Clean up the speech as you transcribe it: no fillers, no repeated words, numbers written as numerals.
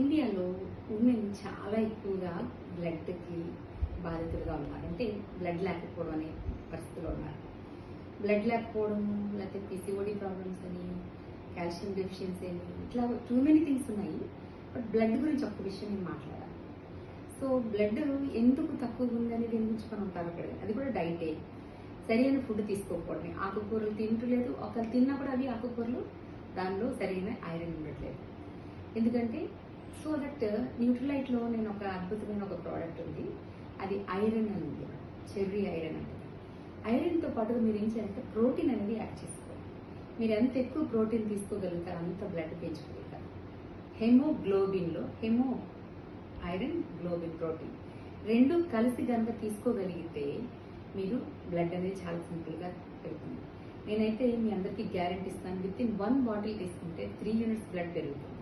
ఇండియాలో ఉమెన్ చాలా ఎక్కువగా బ్లడ్కి బాధితులుగా ఉన్నారు. అంటే బ్లడ్ లేకపోవడం అనే పరిస్థితిలో ఉన్నారు. బ్లడ్ లేకపోవడం, లేకపోతే పీసీఓడి ప్రాబ్లమ్స్ అని, కాల్షియం డెఫిషియన్సీ అని, ఇట్లా టూ మెనీ థింగ్స్ ఉన్నాయి. బట్ బ్లడ్ గురించి ఒక్క విషయం నేను మాట్లాడాలి. సో బ్లడ్ ఎందుకు తక్కువగా ఉంది అనేది దేని గురించి మనం ఉంటారు అక్కడ. అది కూడా డైటే, సరైన ఫుడ్ తీసుకోకపోవడమే. ఆకుకూరలు తింటలేదు, ఒకరు తిన్నా కూడా అవి ఆకుకూరలు దానిలో సరైన ఐరన్ ఉండట్లేదు. ఎందుకంటే సో దట్ న్యూట్రిలైట్లో నేను ఒక అద్భుతమైన ఒక ప్రోడక్ట్ ఉంది, అది ఐరన్ అని ఉంది, చెర్రీ ఐరన్ అంటే. ఐరన్తో పాటు మీరు ఏం చేయాలంటే ప్రోటీన్ అనేది యాడ్ చేసుకోవాలి. మీరు ఎంత ఎక్కువ ప్రోటీన్ తీసుకోగలుగుతారు అంత బ్లడ్ పెంచుకోగలుగుతారు. హెమోగ్లోబిన్లో ఐరన్, గ్లోబిన్, ప్రోటీన్ రెండు కలిసి కనుక తీసుకోగలిగితే మీరు బ్లడ్ అనేది చాలా సింపుల్గా పెరుగుతుంది. నేనైతే మీ అందరికీ గ్యారెంటీ ఇస్తాను, విత్ ఇన్ 1 బాటిల్ తీసుకుంటే 3 యూనిట్స్ బ్లడ్ పెరుగుతుంది.